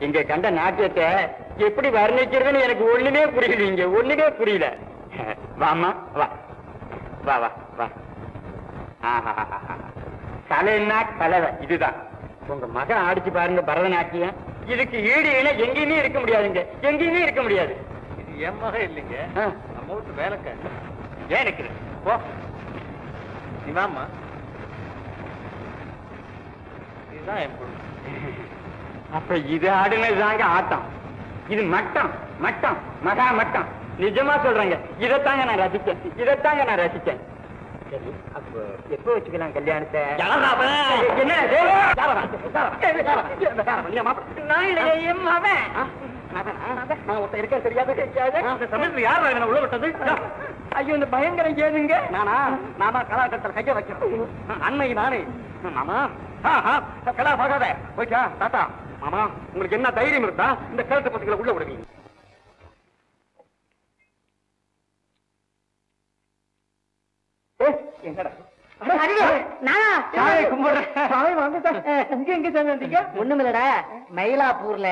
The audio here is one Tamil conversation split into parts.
இங்க கண்ட நாட்டியத்தை எப்படி வர்ணிக்கிறதுன்னு எனக்கு ஒண்ணுமே புரியல. இங்க ஒண்ணுமே புரியல. வாமா வா வா வா வா. கலைன்னா கலவை இதுதான். உங்க மகன் ஆடிச்சு பாருங்க பரதநாட்டியம். இதுக்கு ஈடு இணை எங்கேயுமே இருக்க முடியாதுங்க. எங்கேயுமே இருக்க முடியாது. இது என் மகன் இல்லைங்க, நம்ம வீட்டு வேலைக்காரி. ஏன் இருக்குது போ. இவாமா இதுதான் என் பொண்ணு. அப்ப இது ஆடுனதுதாங்க ஆட்டம். இது மட்டம் மட்டம் மகா மட்டம். நிஜமா சொல்றேங்க. இதைத்தாங்க நான் ரசிச்சேன். இதைத்தாங்க நான் ரசிச்சேன். சரி, அப்ப எப்ப வச்சுக்கலாம் கல்யாணத்தை? ஐயோ, இந்த பயங்கரம் ஏதுங்க? நானா கலாக்கட்டத்தில் கைய வைக்கிறேன். அன்னை நானே மாமா. கலா பார்க்காத போய்க்கா தாத்தா. மாமா, உங்களுக்கு என்ன தைரியம் இருந்தா இந்த கழுத்து பசங்களை உள்ள விடுவீங்க? ஒண்ணுமில்லடா, மயிலாப்பூர்ல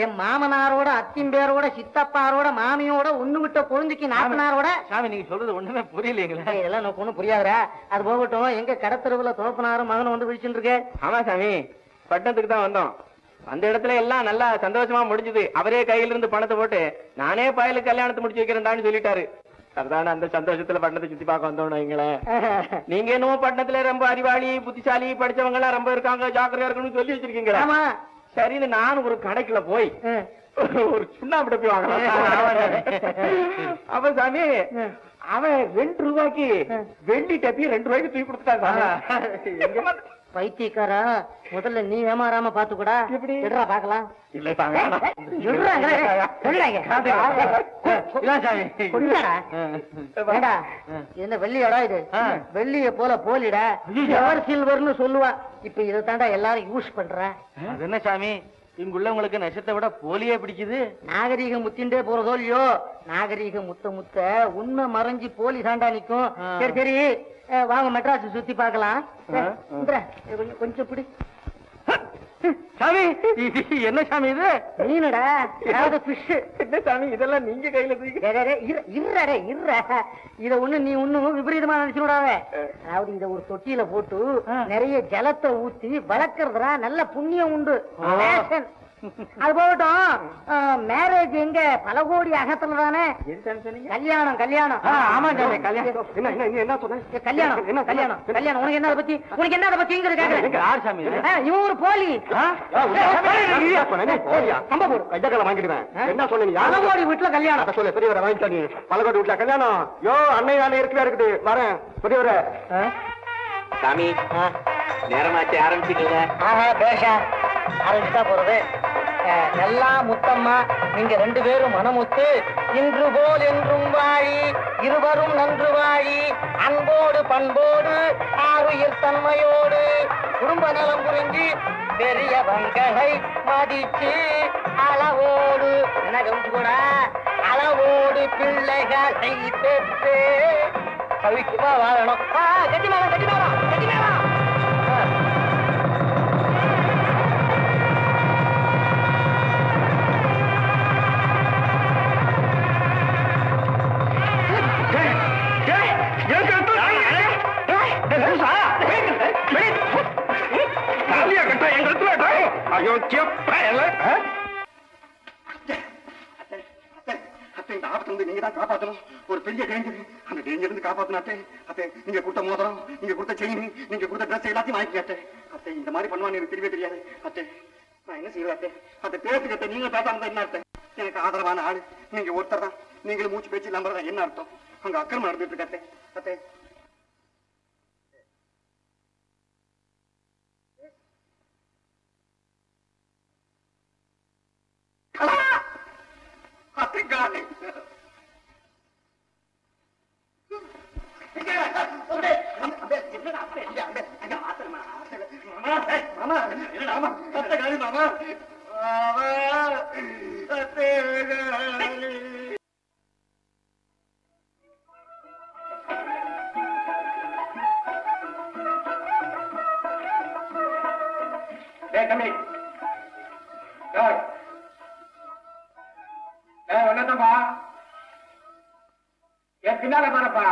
என் மாமனாரோட அத்திம்பேரோட சித்தப்பாரோட மாமியோட ஒண்ணு விட்ட குழந்தைக்கு நாத்தனாரோட. சாமி, நீங்க சொல்றது ஒண்ணுமே புரியலீங்களா? இதெல்லாம் எனக்கு ஒண்ணும் புரியாதுடா. அது போகட்டும், எங்க கடத்தெருவுல தோப்பனாரும் மகனும் வந்து விழிச்சுட்டு இருக்கு. ஆமா சாமி, பட்டணத்துக்கு தான் வந்தோம். அந்த இடத்துல எல்லாம் நல்லா சந்தோஷமா முடிஞ்சது. அவரே கையில இருந்து பணத்தை போட்டு நானே பயலுக்கு கல்யாணத்தை முடிச்சு வைக்கிறேன்டான்னு சொல்லிட்டாரு. அதுதான் அந்த சந்தோஷத்துல பட்டணத்தை சுத்தி பார்க்க வந்தோம். நீங்க என்னமோ பட்டணத்துல ரொம்ப அறிவாளி புத்திசாலி படிச்சவங்க எல்லாம் ரொம்ப இருக்காங்க, ஜாக்கிரதையா இருக்கணும்னு சொல்லி வச்சிருக்கீங்களா? சரின்னு நானும் ஒரு கடைக்குள்ள போய் ஒரு சுண்ணாம்பு டப்பி வாங்கலாம். அப்ப சாமி, அவன் 2 ரூபாய்க்கு வெள்ளி டப்பி 2 ரூபாய்க்கு தூக்கி கொடுத்துட்டாங்க. பைத்தியக்காரா, முதல்ல நீ ஏமாறாம பாத்துக்கூடா. எப்படி பாக்கலாம்? என்ன வெள்ளியோடா இது? வெள்ளிய போல போலிடா, சில்வர்னு சொல்லுவா. இப்ப இதை தாண்டா எல்லாரும் யூஸ் பண்ற. அது என்ன சாமி, இங்குள்ளவங்களுக்கு நட்சத்தை விட போலியே பிடிக்குது. நாகரீக முத்தின்டே போறதோ இல்லையோ, நாகரீக முத்த முத்த உண்மை மறைஞ்சு போலி தாண்டா நிக்கும். சரி சரி, வாங்க மெட்ராஸ் சுத்தி பார்க்கலாம். கொஞ்சம் பிடி சாமி. என்ன சாமி இது? மீனடா, என்ன சாமி இதெல்லாம் நீங்க கையில இத ஒண்ணு நீ ஒண்ணும் விபரீதமா நினைச்சுடாவ. அதாவது இத ஒரு தொட்டியில போட்டு நிறைய ஜலத்தை ஊத்தி வளர்க்கறதுடா, நல்ல புண்ணியம் உண்டு. அது போகட்டும், மேரேஜ் எங்க? பல கோடி அகத்துல தானே கல்யாணம். கல்யாணம் ஆமா சாமி, கல்யாணம். என்ன சொன்ன? கல்யாணம் கல்யாணம் கல்யாணம். உனக்கு என்ன பத்தி? உனக்கு என்ன பத்தி? யார் சாமி? இவன் ஒரு போலி. என்ன சொன்னீங்க? பலகோடி வீட்டுல கல்யாணம். சொல்ல பெரியவரை வாங்கிட்டாங்க. பலகோடி வீட்டுல கல்யாணம். யோ, அன்னை வேலை இருக்குது. வரேன் பெரியவரை. சாமி, நேரமாச்சு, ஆரம்பிச்சுக்கல. பேஷா ஆரம்பிச்சா போறது. எல்லாம் முத்தம்மா, நீங்க 2 பேரும் மனமுத்து. இன்று போல் என்றும் வாழி, இருவரும் நன்று வாழி, அன்போடு பண்போடு ஆறுயிர் தன்மையோடு குடும்ப நலம் புரிஞ்சு பெரியவங்களை மதிச்சு அளவோடு கூட அளவோடு பிள்ளைகளை பெற்று கவிக்குமா வாழணும். கட்டிமாவா கட்டிமாவா கட்டிமாவா. நீங்க தான் காப்பாற்றணும். ஒரு பெரிய டேஞ்சர். அந்த டேஞ்சர் இருந்து காப்பாத்தினாட்டே அத்தை. நீங்க கொடுத்த மோதிரம், நீங்க கொடுத்த செயின், நீங்க கொடுத்த ட்ரெஸ் எல்லாத்தையும் வாங்கிக்காட்டே அத்தை. இந்த மாதிரி பண்ணுவான்னு எனக்கு தெரியவே தெரியாது அத்தை. நான் என்ன செய்யறாத்தே? அதை பேசுக்கத்தை நீங்க பேசாம என்ன அர்த்தம்? எனக்கு ஆதரவான ஆளு நீங்க ஒருத்தர் தான். நீங்களும் மூச்சு பேச்சு இல்லாம என்ன அர்த்தம்? அங்க அக்கிரமம் நடந்துட்டு இருக்காத்தே அத்தை. ஒன்னதாப்பா என் பின்னால பாருப்பா.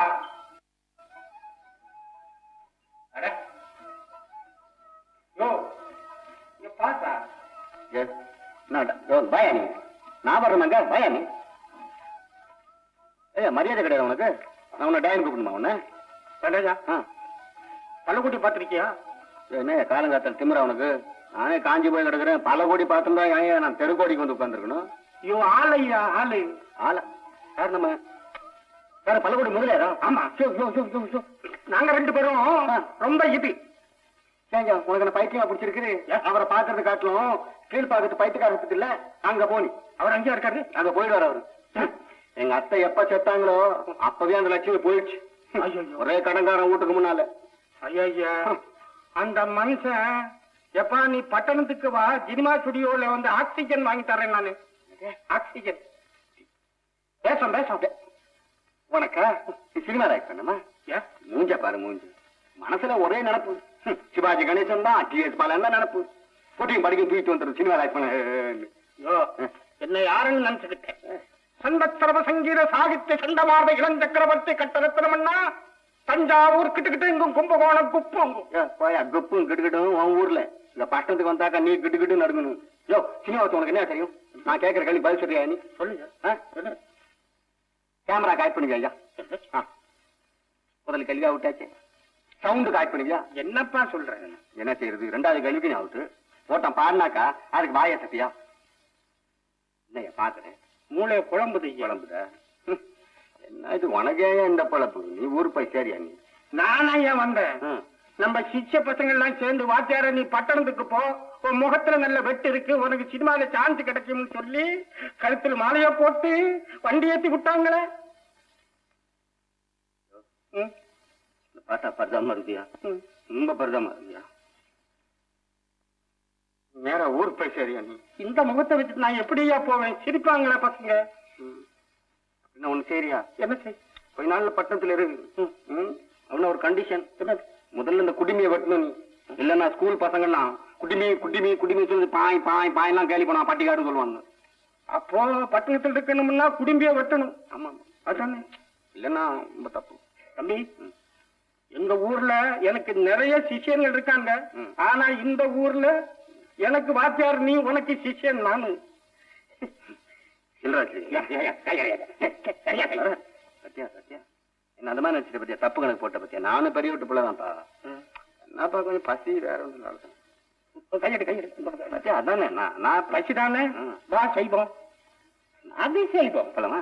அட யோ பாத்தா பயா நீ நான் வர்றேங்க பயா நீ மரியாதை கிடையாது உனக்கு. நான் உன்னை டயன் கூப்பிடணுமா உன்ன கண்டேஜா பள்ளக்குட்டி பாத்திருக்கியா? என்ன காலங்காத்தல் திமிரா உனக்கு? நானே காஞ்சி போய் கிடக்குறேன். பல கோடி பார்த்துருந்தா ஏன் நான் தெருக்கோடிக்கு வந்து உட்காந்துருக்கணும்? ஐயோ ஆளையா ஆளு ஆளா யார் நம்ம வேற பல்லக்குடி முதலியாரா? ஆமா நாங்க 2 பேரும் ரொம்ப இது உனக்கு என்ன பைத்தியமா பிடிச்சிருக்கு? அவரை பாக்குறது காட்டிலும் கீழ் பாக்கத்து பைத்தியக்காரத்துக்கு இல்ல. அங்க போனி அவர் அங்கேயா இருக்காரு? அங்க போயிடுவார் அவரு. எங்க அத்தை எப்ப செத்தாங்களோ அப்பவே அந்த லட்சுமி போயிடுச்சு. ஒரே கடன்காரன் வீட்டுக்கு முன்னால. ஐயா அந்த மனுஷன் எப்பா நீ பட்டணத்துக்கு வா, சினிமா ஸ்டுடியோல வந்து ஆக்சிஜன் வாங்கி தரேன் நானு. ஆக்சிஜன் பேச உனக்கா சினிமா ரைட் பண்ணுமா? மூஞ்ச பாரு மூஞ்சி. மனசுல ஒரே நினப்பு. சிவாஜி கணேசன் தான் டிஎஸ் பாலன் தான் நினப்பு. போட்டியும் படிக்கும் தூக்கிட்டு வந்துடும் சினிமா ரைட் பண்ண. என்ன யாருன்னு நினைச்சுக்கிட்டேன். சந்தத்திரவ சங்கீத சாகித்ய சண்டமார்ப இளஞ்சக்கரவர்த்தி கட்டரத்தினம்னா தஞ்சாவூர் கிட்டுக்கிட்டு இங்கும் கும்பகோணம் குப்பும் போயா குப்பும் கிட்டுக்கிட்டும் உன் ஊர்ல. இந்த பட்டணத்துக்கு வந்தாக்கா நீ கிட்டு நடக்கணும். யோ சினிமா உனக்கு என்ன தெரியும்? நான் கேட்கிற கேள்வி பதில் சொல்றியா நீ? சொல்லுங்க. கேமரா காய்ட் பண்ணிக்க ஐயா. முதல்ல கேள்வியா விட்டாச்சு. சவுண்டு காய்ட் பண்ணிக்கியா? என்னப்பா சொல்றேன்? என்ன செய்யறது? 2வது கேள்விக்கு நீ அவுட்டு போட்டான் பாடினாக்கா அதுக்கு வாய சத்தியா இல்லையா? பாக்குறேன் மூளை குழம்புது. என்ன இது உனக்கே இந்த பழப்பு? நீ ஊர் போய் சரியா நீ? நானா ஏன் வந்தேன்? நம்ம சிஷ்ய பசங்க எல்லாம் சேர்ந்து வாத்தியார நீ பட்டணத்துக்கு போ, உன் முகத்துல நல்ல வெட்டு இருக்கு, உனக்கு சினிமால சான்ஸ் கிடைக்கும்னு சொல்லி கழுத்தில் மாலைய போட்டு வண்டி ஏத்தி விட்டாங்களே. பார்த்தா பரிதாபமா இருக்கியா? ரொம்ப பரிதாபமா இருக்கியா? நேரா ஊர் போய் சரியா நீ? இந்த முகத்தை வச்சுட்டு நான் எப்படியா போவேன்? சிரிப்பாங்களே பசங்க. என்ன ஒண்ணு சரியா? என்ன செய்? கொஞ்ச நாள்ல பட்டணத்துல இருக்கு. அவன ஒரு கண்டிஷன். முதல்ல இந்த குடிமையை வெட்டணும் நீ. இல்லன்னா ஸ்கூல் பசங்கள்லாம் குடிமி சொல்லி பாய் எல்லாம் கேள்வி பண்ணா பட்டிக்காடுன்னு சொல்லுவாங்க. அப்போ பட்டணத்தில் இருக்கணும்னா குடிமையை வெட்டணும். ஆமா அதானே? இல்லன்னா ரொம்ப தப்பு. தம்பி எங்க ஊர்ல எனக்கு நிறைய சிஷியன்கள் இருக்காங்க. ஆனா இந்த ஊர்ல எனக்கு வாத்தியார் நீ, உனக்கு சிஷியன் நானு. சத்தியா என்ன அந்த மாதிரி நினைச்சிட்ட பத்தியா? தப்பு கணக்கு போட்ட பத்தியா? நானும் பெரிய வீட்டு பிள்ளைதான்ப்பா. என்னப்பா கொஞ்சம் பசி வேற ஒன்று கையெடு பத்தியா? அதானே நான் பசி தானே. வா செய்வோம். அது செய்வோம். போலாமா?